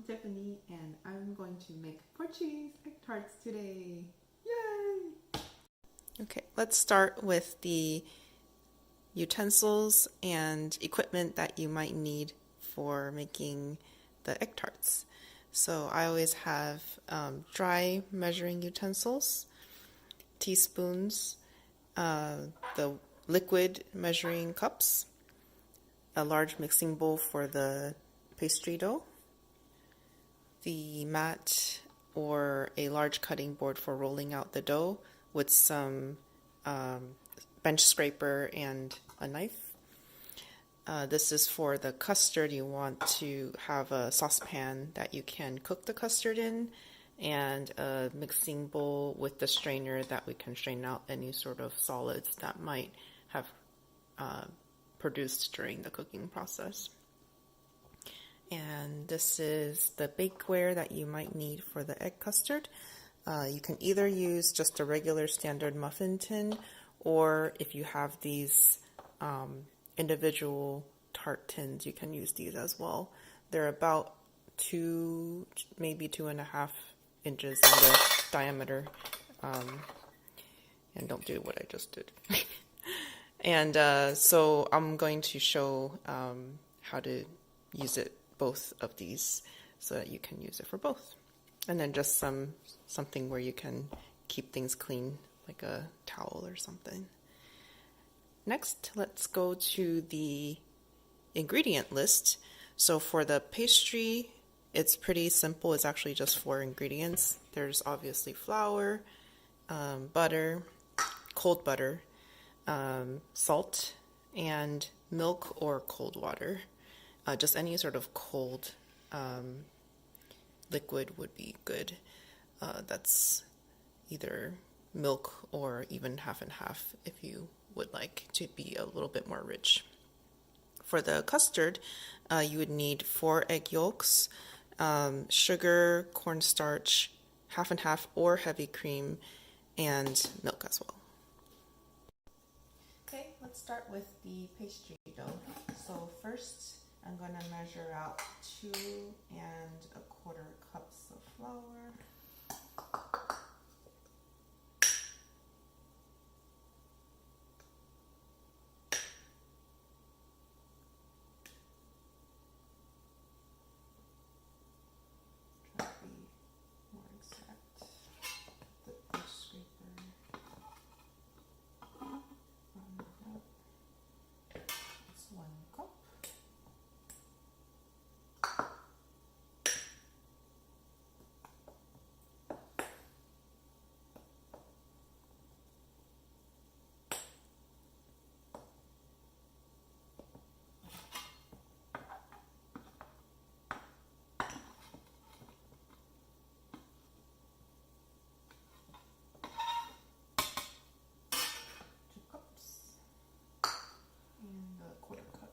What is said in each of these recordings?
Tiffany, and I'm going to make Portuguese egg tarts today. Yay! Okay, let's start with the utensils and equipment that you might need for making the egg tarts. So I always have dry measuring utensils, teaspoons, the liquid measuring cups, a large mixing bowl for the pastry dough, the mat or a large cutting board for rolling out the dough with some bench scraper and a knife. This is for the custard. You want to have a saucepan that you can cook the custard in, and a mixing bowl with the strainer that we can strain out any sort of solids that might have produced during the cooking process. And this is the bakeware that you might need for the egg custard. You can either use just a regular standard muffin tin, or if you have these individual tart tins, you can use these as well. They're about 2, maybe 2.5 inches in the diameter. And don't do what I just did. And so I'm going to show how to use it, both of these, so that you can use it for both. And then just something where you can keep things clean, like a towel or something. Next, let's go to the ingredient list. So for the pastry, it's pretty simple. It's actually just 4 ingredients. There's obviously flour, butter, cold butter, salt, and milk or cold water. Just any sort of cold liquid would be good. That's either milk or even half and half if you would like to be a little bit more rich. For the custard, you would need 4 egg yolks, sugar, cornstarch, half and half or heavy cream, and milk as well. Okay, let's start with the pastry dough. So first, I'm going to measure out 2¼ cups of flour. Try to be more exact. The bench scraper. It's 1 cup.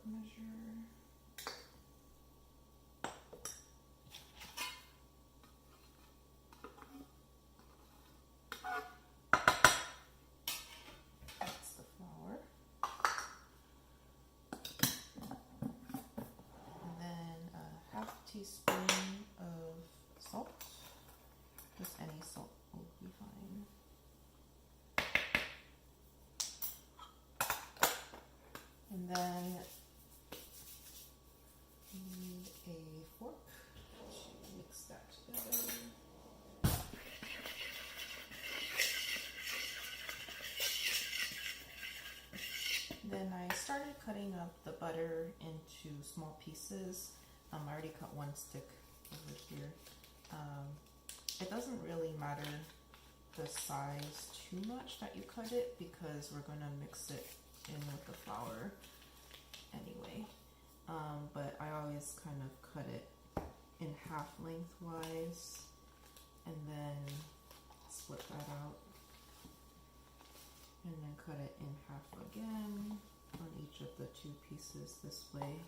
Measure. That's the flour. And then a ½ teaspoon of salt. Just any salt will be fine. And then need a fork to mix that together. Then I started cutting up the butter into small pieces. I already cut 1 stick over here. It doesn't really matter the size too much that you cut it, because we're going to mix it in with the flour anyway. But I always kind of cut it in half lengthwise and then split that out, and then cut it in half again on each of the 2 pieces this way,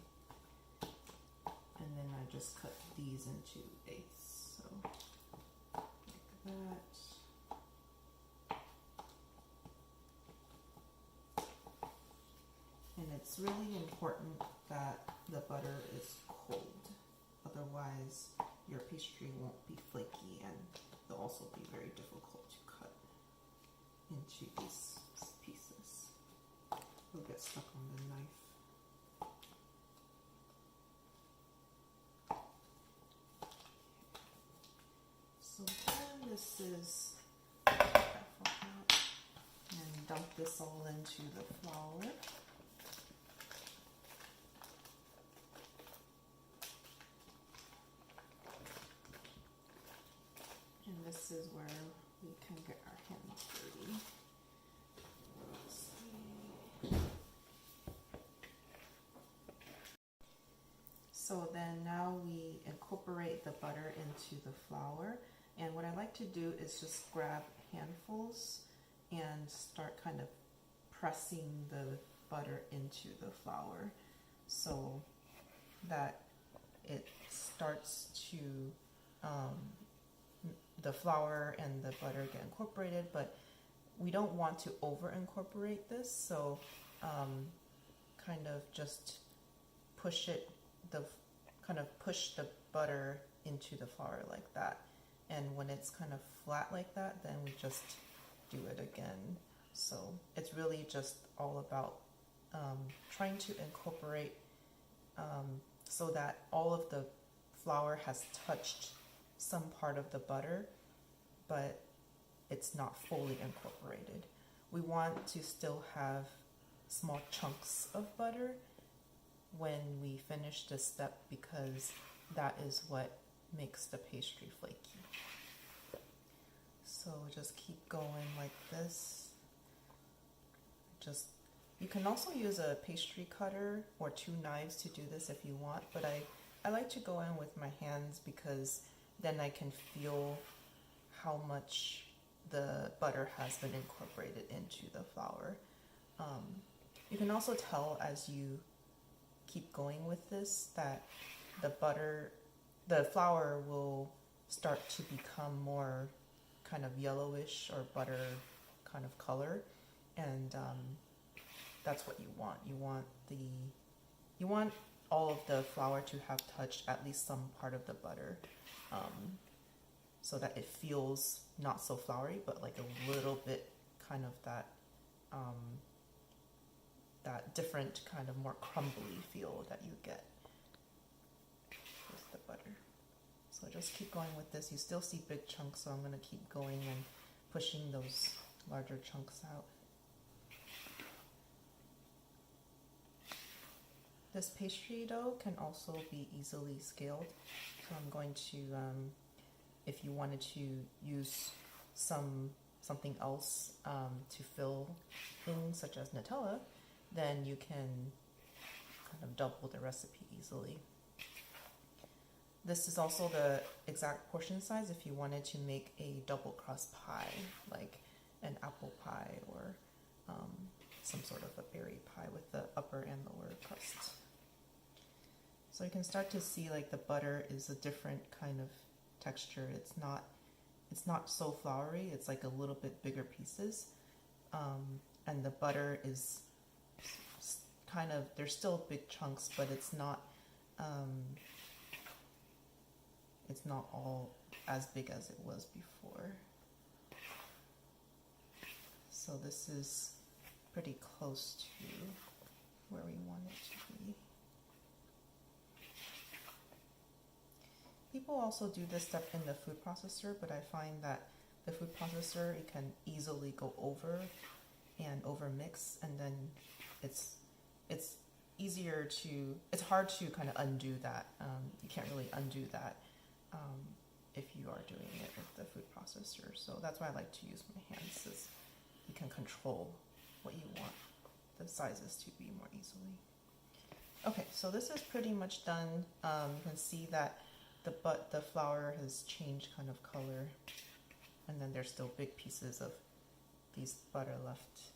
and then I just cut these into 1/8, so like that. And it's really important that the butter is cold, otherwise your pastry won't be flaky, and they'll also be very difficult to cut into these pieces. They'll get stuck on the knife. So then this is, and dump this all into the flour. And this is where we can get our hands dirty. Let's see. So then now we incorporate the butter into the flour. And what I like to do is just grab handfuls and start kind of pressing the butter into the flour so that it starts to the flour and the butter get incorporated, but we don't want to over incorporate this, so kind of just push the butter into the flour like that, and when it's kind of flat like that, then we just do it again. So it's really just all about trying to incorporate so that all of the flour has touched some part of the butter, but it's not fully incorporated. We want to still have small chunks of butter when we finish this step, because that is what makes the pastry flaky. So just keep going like this. You can also use a pastry cutter or 2 knives to do this if you want, but I like to go in with my hands because then I can feel how much the butter has been incorporated into the flour. You can also tell as you keep going with this that the flour will start to become more kind of yellowish or butter kind of color, and that's what you want. You want all of the flour to have touched at least some part of the butter, so that it feels not so floury, but like a little bit kind of that different kind of more crumbly feel that you get with the butter. So just keep going with this. You still see big chunks, so I'm going to keep going and pushing those larger chunks out. This pastry dough can also be easily scaled. So I'm going to, if you wanted to use something else to fill in, such as Nutella, then you can kind of double the recipe easily. This is also the exact portion size if you wanted to make a double crust pie, like an apple pie or some sort of a berry pie with the upper and lower crust. So you can start to see like the butter is a different kind of texture. It's not so floury. It's like a little bit bigger pieces, and the butter is kind of, there's still big chunks, but it's not all as big as it was before. So this is pretty close to where we want it to be. People also do this step in the food processor, but I find that the food processor, it can easily go over and over mix, and then it's hard to kind of undo that. You can't really undo that if you are doing it with the food processor. So that's why I like to use my hands, is you can control what you want the sizes to be more easily. Okay, so this is pretty much done. You can see that the flour has changed kind of color, and then there's still big pieces of these butter left.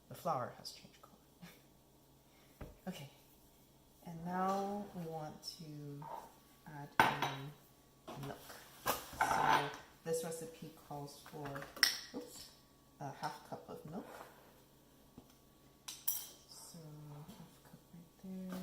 The flour has changed color. Okay, and now we want to add in milk. So this recipe calls for a half cup of milk. So half cup right there.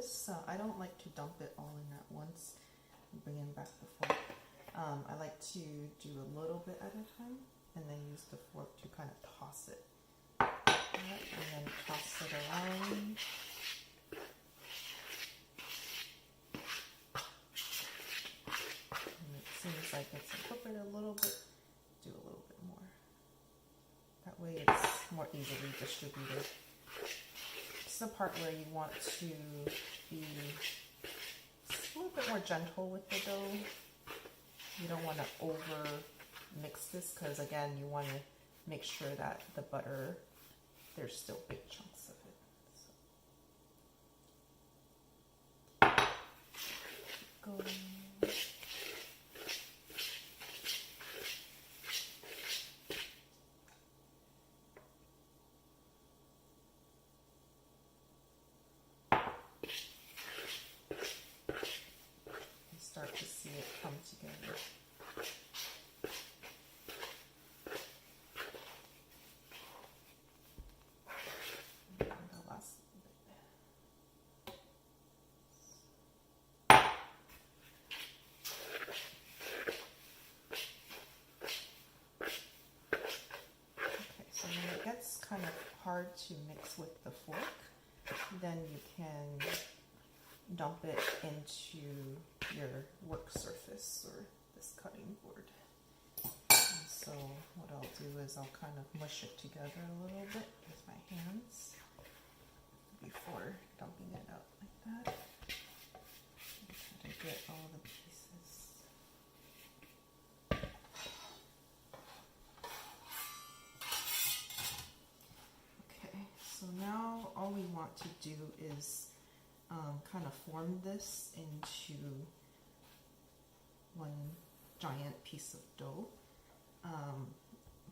this. I don't like to dump it all in at once. Bringing back the fork. I like to do a little bit at a time and then use the fork to kind of toss it. Right, and then toss it around. And it seems like it's incorporated a little bit. Do a little bit more. That way it's more easily distributed. This is the part where you want to be a little bit more gentle with the dough. You don't want to over mix this because again you want to make sure that the butter, there's still big chunks of it. So. Go. Start to see it come together. And the last little bit. Okay, so when it gets kind of hard to mix with the fork, then you can dump it into your work surface or this cutting board. And so what I'll do is I'll kind of mush it together a little bit with my hands before dumping it out like that. Try to get all the pieces. Okay, so now all we want to do is kind of form this into one giant piece of dough.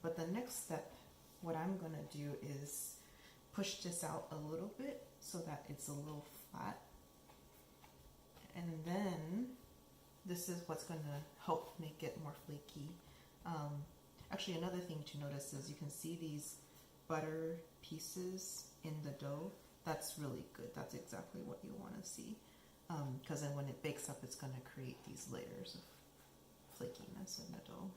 But the next step, what I'm going to do is push this out a little bit so that it's a little flat. And then this is what's going to help make it more flaky. Actually, another thing to notice is you can see these butter pieces in the dough. That's really good. That's exactly what you want to see. Because then when it bakes up, it's going to create these layers of flakiness in the dough.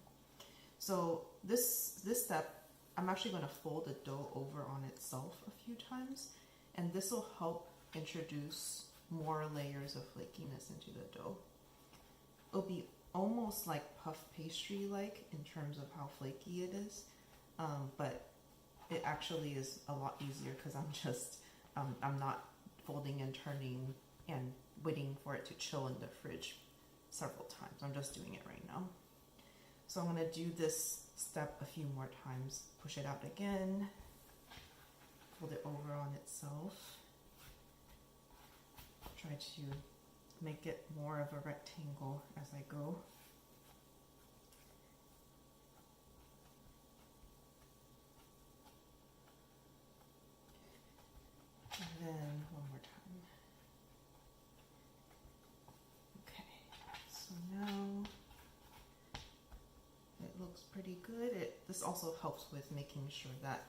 So this step, I'm actually going to fold the dough over on itself a few times. And this will help introduce more layers of flakiness into the dough. It'll be almost like puff pastry-like in terms of how flaky it is. But it actually is a lot easier because I'm not folding and turning and waiting for it to chill in the fridge several times. I'm just doing it right now. So I'm going to do this step a few more times. Push it out again. Fold it over on itself. Try to make it more of a rectangle as I go. And then one more time. Okay, so now it looks pretty good. This also helps with making sure that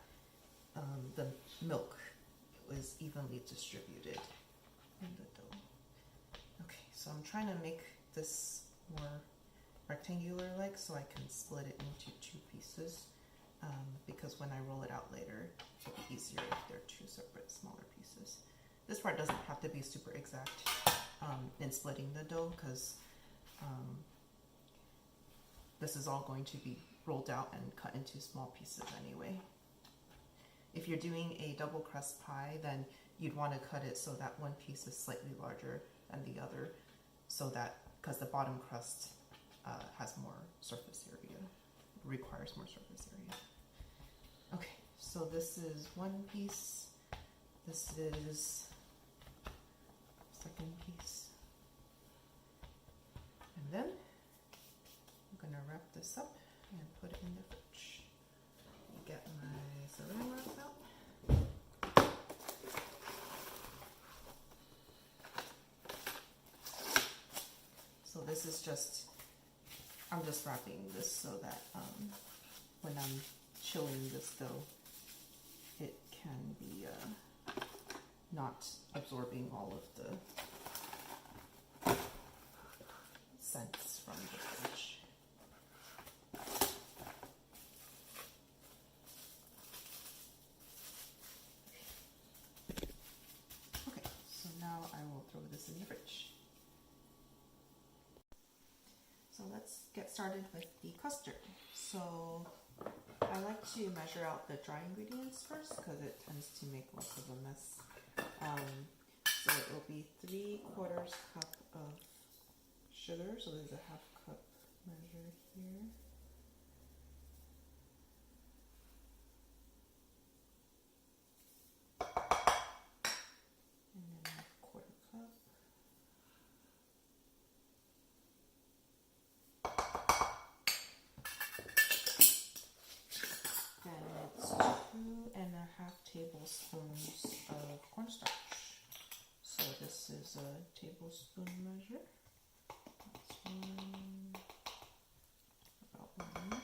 the milk is evenly distributed in the dough. Okay, so I'm trying to make this more rectangular-like so I can split it into two pieces. Because when I roll it out later, it'll be easier if they're two separate smaller pieces. This part doesn't have to be super exact in splitting the dough because this is all going to be rolled out and cut into small pieces anyway. If you're doing a double crust pie, then you'd want to cut it so that one piece is slightly larger than the other, so that because the bottom crust has more surface area, requires more surface area. Okay, so this is one piece, this is second piece, and then I'm gonna wrap this up and put it in the fridge. Get my saran wrap out. So this is just, I'm just wrapping this so that when I'm chilling this dough, it can be not absorbing all of the scents from the fridge. Okay, so now I will throw this in the fridge. So let's get started with the custard. So I like to measure out the dry ingredients first because it tends to make less of a mess. So it will be 3/4 cup of sugar. So there's a 1/2 cup measure here. And then 1/4 cup. And it's 2.5 tablespoons of cornstarch. So this is a tablespoon measure. That's one, about 1,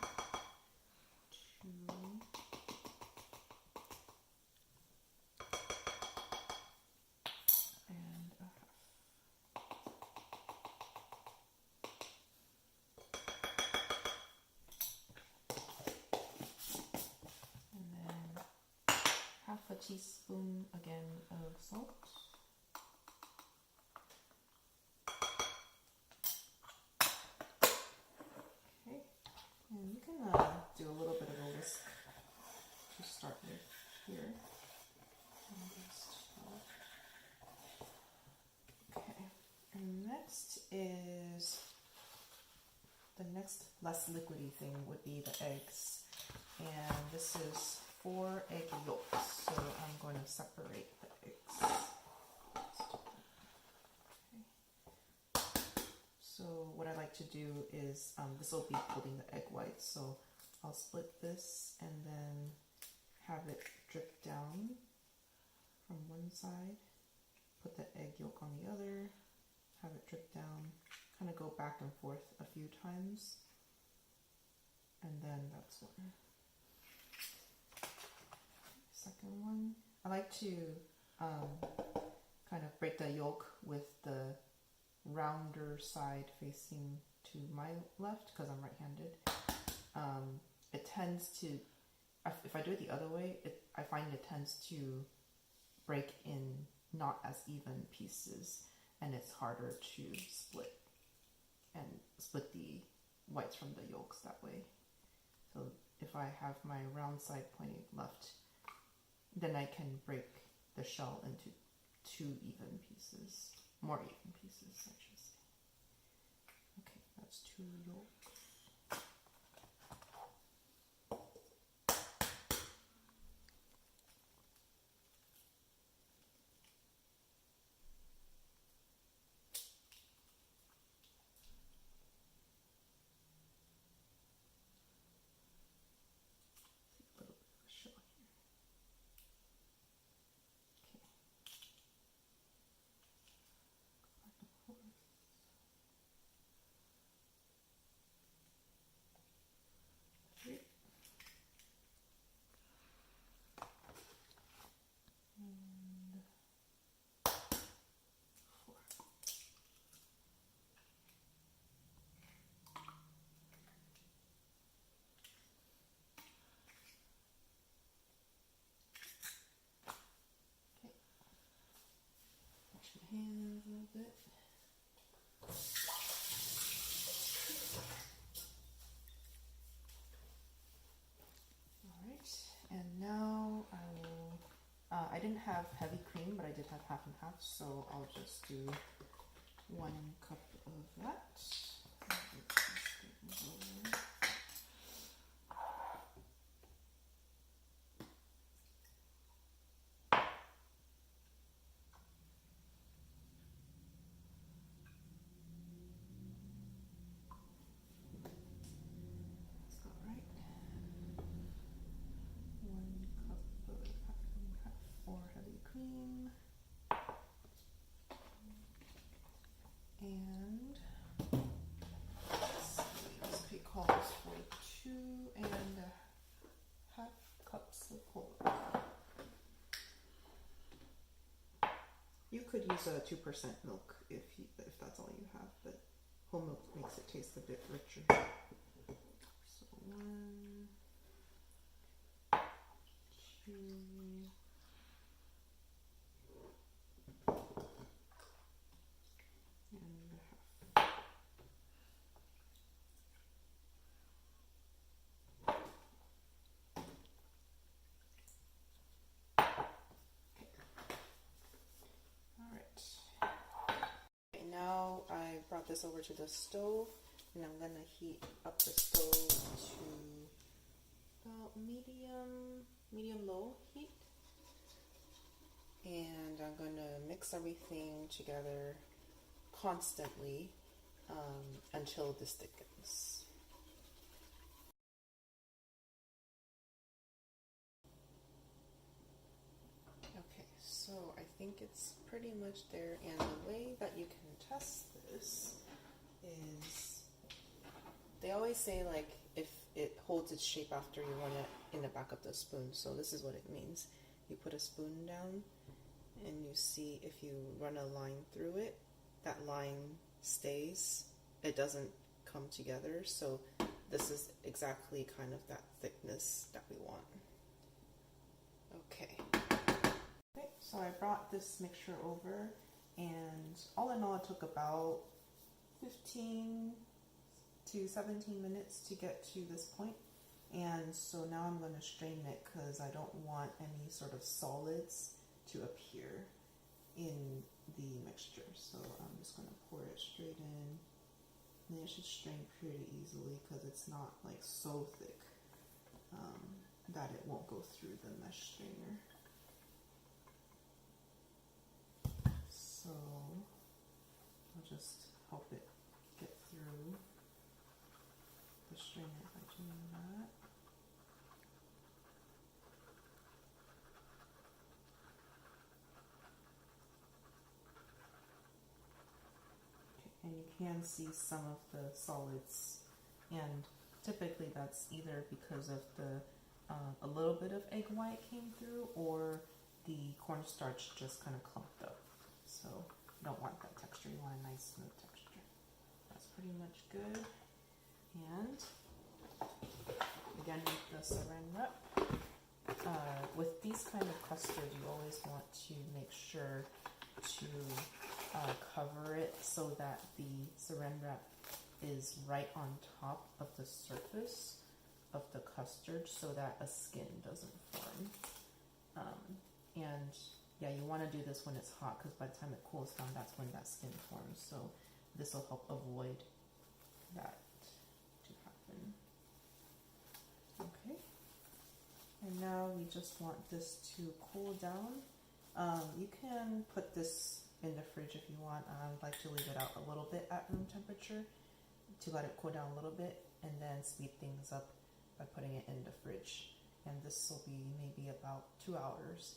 2, and 1/2. And then 1/2 teaspoon again of salt. Okay, and you can do a little bit of a whisk to start with here. Okay, and next is the next less liquidy thing would be the eggs, and this is 4 egg yolks, so I'm going to separate the eggs. Okay. So what I like to do is, this will be holding the egg whites, so I'll split this and then have it drip down from one side, put the egg yolk on the other, have it drip down, kind of go back and forth a few times, and then that's one. Second one, I like to kind of break the yolk with the rounder side facing to my left because I'm right-handed. It tends to, if I do it the other way, I find it tends to break in not as even pieces, and it's harder to split the whites from the yolks that way. So if I have my round side pointing left, then I can break the shell into 2 even pieces, more even pieces, I should say. Okay, that's 2 yolks. Hands a little bit. Alright, and now I will, I didn't have heavy cream, but I did have 1/2 and 1/2, so I'll just do 1 cup of that. Cream and let's could use a 2% milk if that's all you have, but whole milk makes it taste a bit richer. So 1, 2, and a half. Now I brought this over to the stove, and I'm gonna heat up the stove to about medium low heat, and I'm gonna mix everything together constantly until this thickens. Okay, so I think it's pretty much there, and the way that you can test this is, they always say like if it holds its shape after you run it in the back of the spoon. So this is what it means. You put a spoon down and you see if you run a line through it, that line stays. It doesn't come together. So this is exactly kind of that thickness that we want. Okay. So I brought this mixture over, and all in all it took about 15 to 17 minutes to get to this point. And so now I'm going to strain it because I don't want any sort of solids to appear in the mixture. So I'm just going to pour it straight in, and it should strain pretty easily because it's not like so thick that it won't go through the mesh strainer. So I'll just help it get through the strainer by doing that. Okay, and you can see some of the solids, and typically that's either because of the a little bit of egg white came through, or the cornstarch just kind of clumped up. So you don't want that texture, you want a nice smooth texture. That's pretty much good. And again with the saran wrap, with these kind of custards you always want to make sure to cover it so that the saran wrap is right on top of the surface of the custard so that a skin doesn't form. And yeah, you want to do this when it's hot because by the time it cools down, that's when that skin forms. So this will help avoid that to happen. Okay. And now we just want this to cool down. You can put this in the fridge if you want. I would like to leave it out a little bit at room temperature to let it cool down a little bit, and then speed things up by putting it in the fridge. And this will be maybe about 2 hours.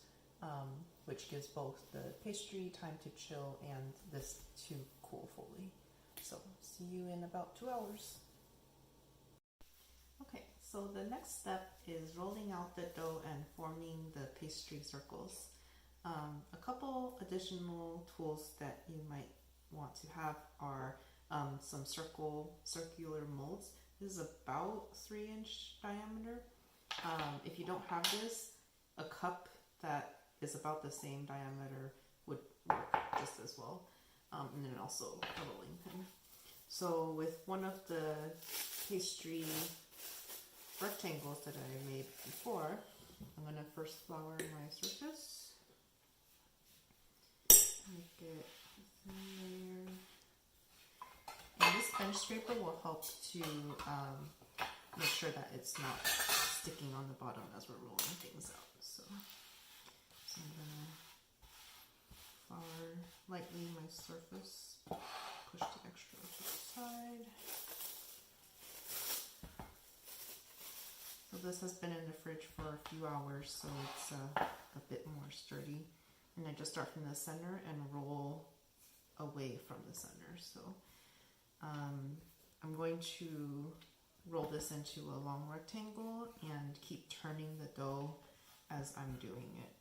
Which gives both the pastry time to chill and this to cool fully. So see you in about 2 hours. Okay, so the next step is rolling out the dough and forming the pastry circles. A couple additional tools that you might want to have are some circular molds. This is about 3-inch diameter. If you don't have this, a cup that is about the same diameter would work just as well, and then also a rolling pin. So with one of the pastry rectangles that I made before, I'm going to first flour my surface, make it a thin layer, and this bench scraper will help to make sure that it's not sticking on the bottom as we're rolling things out. So I'm going to flour lightly my surface, push the extra to the side. So this has been in the fridge for a few hours, so it's a bit more sturdy. And I just start from the center and roll away from the center. So I'm going to roll this into a long rectangle and keep turning the dough as I'm doing it,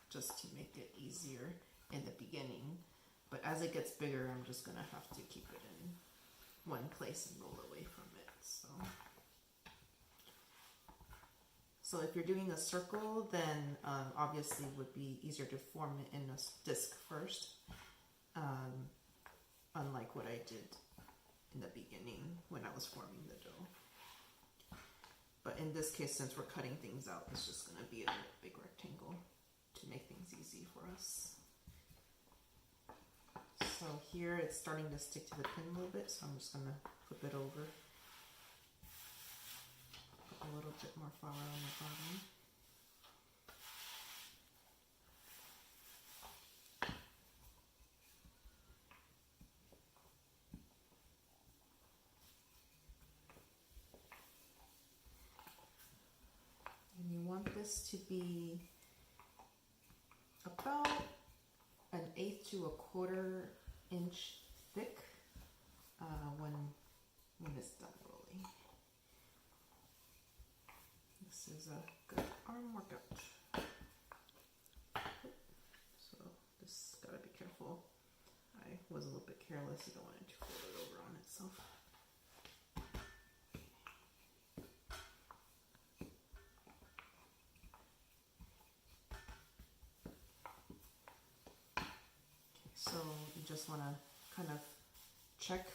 just to make it easier. in the beginning, but as it gets bigger, I'm just gonna have to keep it in one place and roll away from it. So if you're doing a circle, then obviously it would be easier to form it in a disc first, unlike what I did in the beginning when I was forming the dough. But in this case, since we're cutting things out, it's just going to be a big rectangle to make things easy for us. So here it's starting to stick to the pin a little bit, so I'm just going to flip it over. Put a little bit more flour on the bottom. And you want this to be about 1/8 to 1/4 inch thick when it's done rolling. This is a good arm workout. So this gotta be careful. I was a little bit careless. You don't want it to fold it over on itself. So you just want to kind of check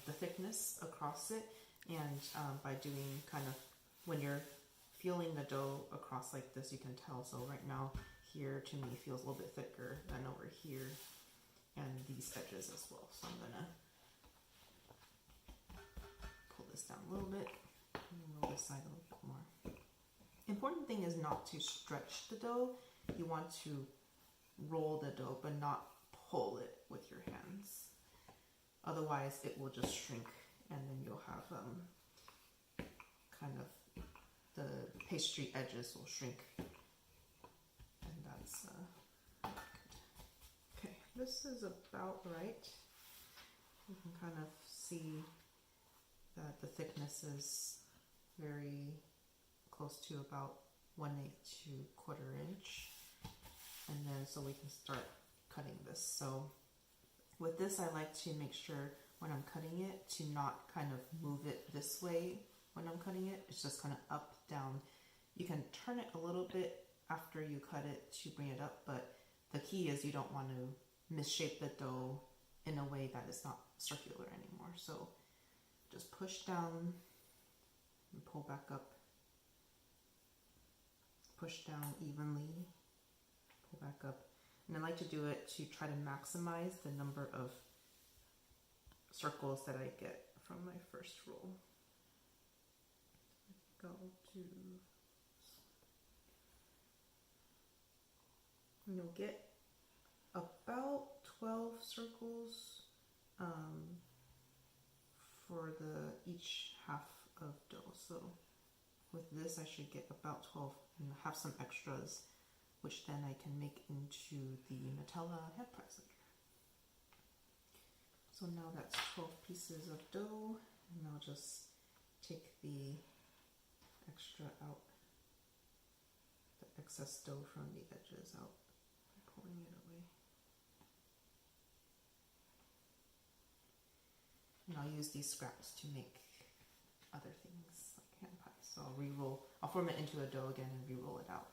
the thickness across it, and by doing kind of, when you're feeling the dough across like this, you can tell. So right now here to me feels a little bit thicker than over here, and these edges as well. So I'm gonna pull this down a little bit and roll this side a little bit more. Important thing is not to stretch the dough. You want to roll the dough, but not pull it with your hands. Otherwise, it will just shrink, and then you'll have kind of the pastry edges will shrink, and that's not good. Okay, this is about right. You can kind of see that the thickness is very close to about 1/8 to 1/4 inch. And then so we can start cutting this. So with this, I like to make sure when I'm cutting it to not kind of move it this way when I'm cutting it. It's just kind of up, down. You can turn it a little bit after you cut it to bring it up, but the key is you don't want to misshape the dough in a way that is not circular anymore. So just push down and pull back up. Push down evenly. Back up, and I like to do it to try to maximize the number of circles that I get from my first roll. Go to, and you'll get about 12 circles for each half of dough. So with this, I should get about 12 and have some extras, which then I can make into the Nutella head press later. So now that's 12 pieces of dough, and I'll just take the extra out, the excess dough from the edges out by pulling it away. And I'll use these scraps to make other things like hand pies. So I'll form it into a dough again and re-roll it out.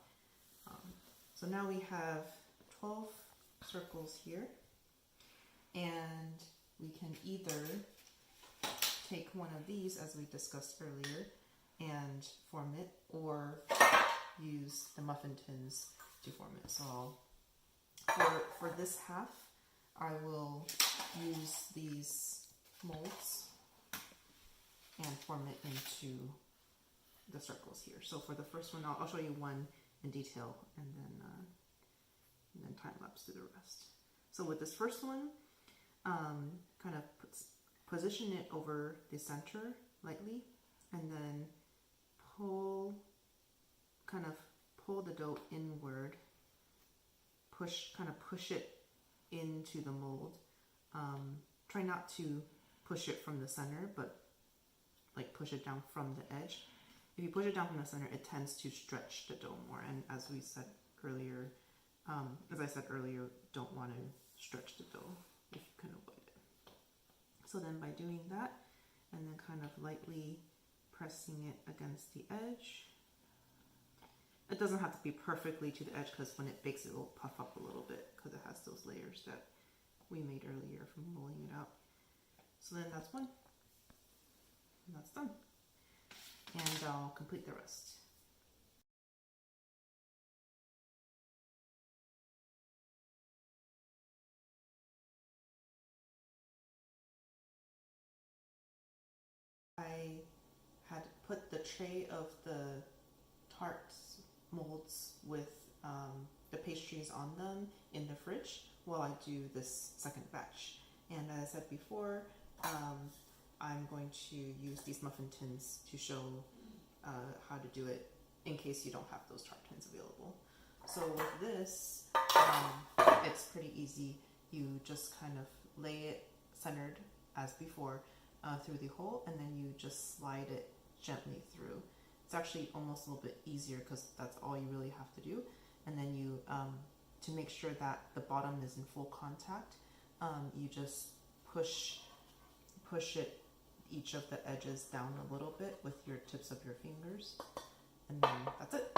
So now we have 12 circles here, and we can either take one of these, as we discussed earlier, and form it, or use the muffin tins to form it. So for this half, I will use these molds and form it into the circles here. So for the first one, I'll show you one in detail, and then time lapse through the rest. So with this first one, kind of position it over the center lightly, and then pull the dough inward. Kind of push it into the mold. Try not to push it from the center, but like push it down from the edge. If you push it down from the center, it tends to stretch the dough more. And as we said earlier, As I said earlier, don't want to stretch the dough if you can avoid it. So then by doing that, and then kind of lightly pressing it against the edge, it doesn't have to be perfectly to the edge because when it bakes it will puff up a little bit because it has those layers that we made earlier from rolling it out. So then that's one, and that's done. And I'll complete the rest. I had put the tray of the tarts molds with the pastries on them in the fridge while I do this second batch. And as I said before, I'm going to use these muffin tins to show how to do it in case you don't have those tart tins available. So with this, it's pretty easy. You just kind of lay it centered as before through the hole, and then you just slide it gently through. It's actually almost a little bit easier because that's all you really have to do. And then you, to make sure that the bottom is in full contact, you just push it, each of the edges down a little bit with your tips of your fingers, and then that's it.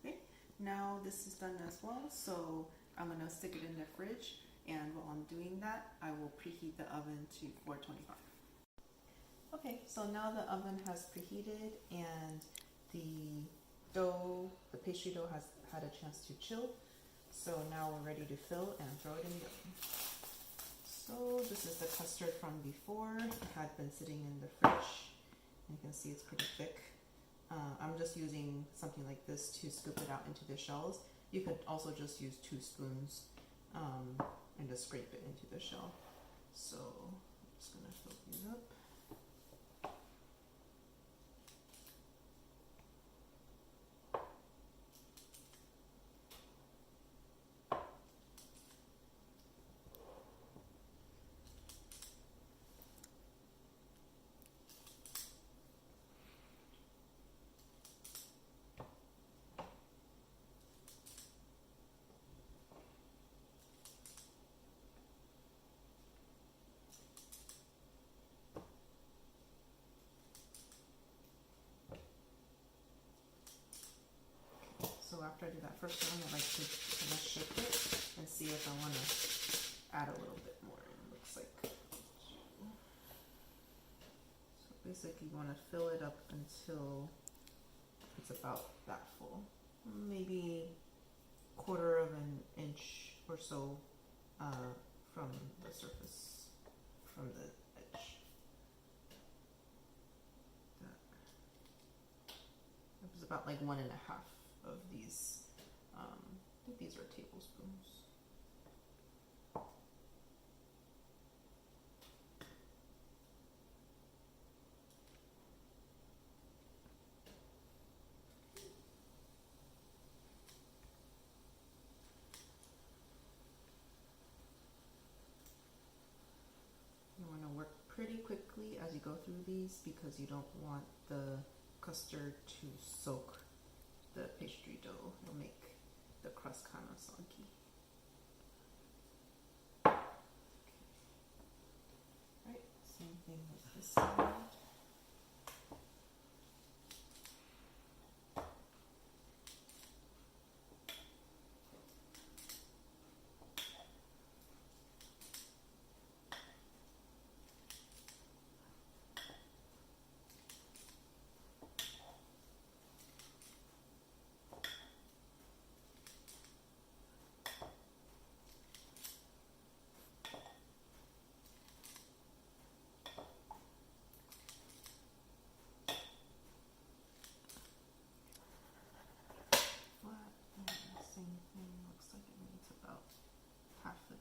Okay, now this is done as well, so I'm gonna stick it in the fridge, and while I'm doing that, I will preheat the oven to 425. Okay, so now the oven has preheated and the pastry dough has had a chance to chill. So now we're ready to fill and throw it in the oven. So this is the custard from before. It had been sitting in the fridge. You can see it's pretty thick. I'm just using something like this to scoop it out into the shells. You could also just use 2 spoons and just scrape it into the shell. So I'm just gonna fill these up. So after I do that first one, I like to kind of shake it and see if I want to add a little bit more. It looks like. So basically you want to fill it up until it's about that full. Maybe 1/4 of an inch or so from the surface, from the edge. It was about like 1.5 of these. I think these are tablespoons. You want to work pretty quickly as you go through these because you don't want the custard to soak the pastry dough. It'll make the crust kind of soggy. Okay. Right, same thing with this side.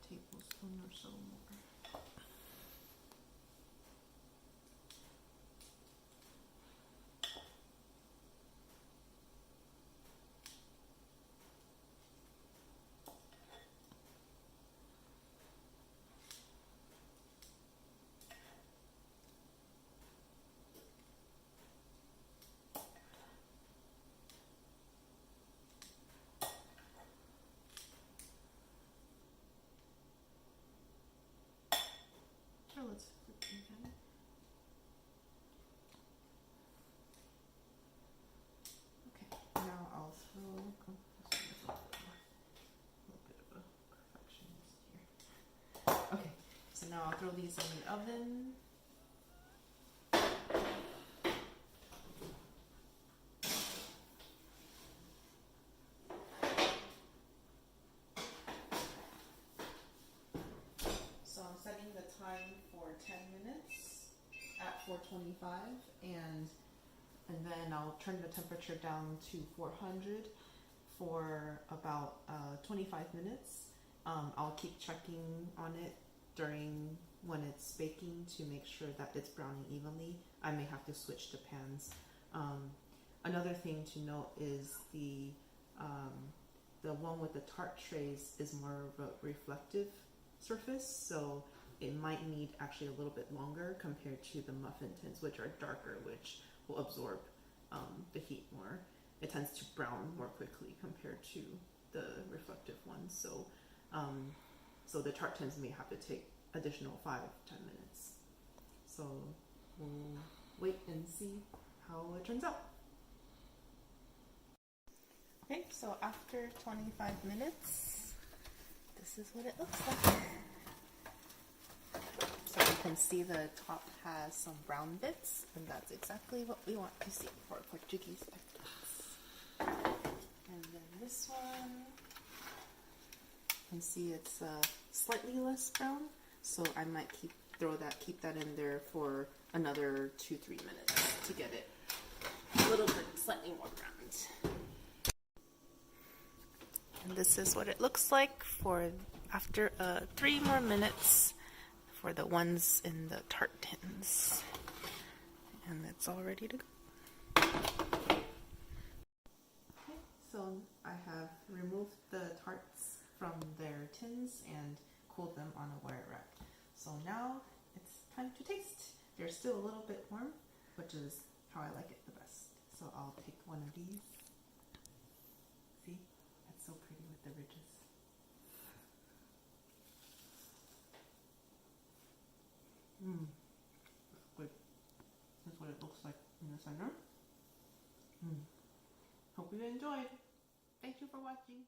Tablespoon or so more. pan. Okay, now I'll throw. Oh, this one is a little bit of a perfectionist here. Okay, so now I'll throw these in the oven. So I'm setting the time for 10 minutes at 425, and then I'll turn the temperature down to 400 for about 25 minutes. I'll keep checking on it during when it's baking to make sure that it's browning evenly. I may have to switch the pans. Another thing to note is the one with the tart trays is more of a reflective surface, so it might need actually a little bit longer compared to the muffin tins, which are darker, which will absorb the heat more. It tends to brown more quickly compared to the reflective ones. So, so the tart tins may have to take additional 5-10 minutes. So we'll wait and see how it turns out. Okay, so after 25 minutes, this is what it looks like. So you can see the top has some brown bits, and that's exactly what we want to see for Portuguese egg tarts. And then this one, you can see it's slightly less brown, so I might keep that in there for another 2-3 minutes to get it a little bit slightly more browned. And this is what it looks like for after 3 more minutes for the ones in the tart tins. And it's all ready to go. Okay, so I have removed the tarts from their tins and cooled them on a wire rack. So now it's time to taste. They're still a little bit warm, which is how I like it the best. So I'll take one of these. See? That's so pretty with the ridges. Good. That's what it looks like in the center. Hope you enjoyed. Thank you for watching.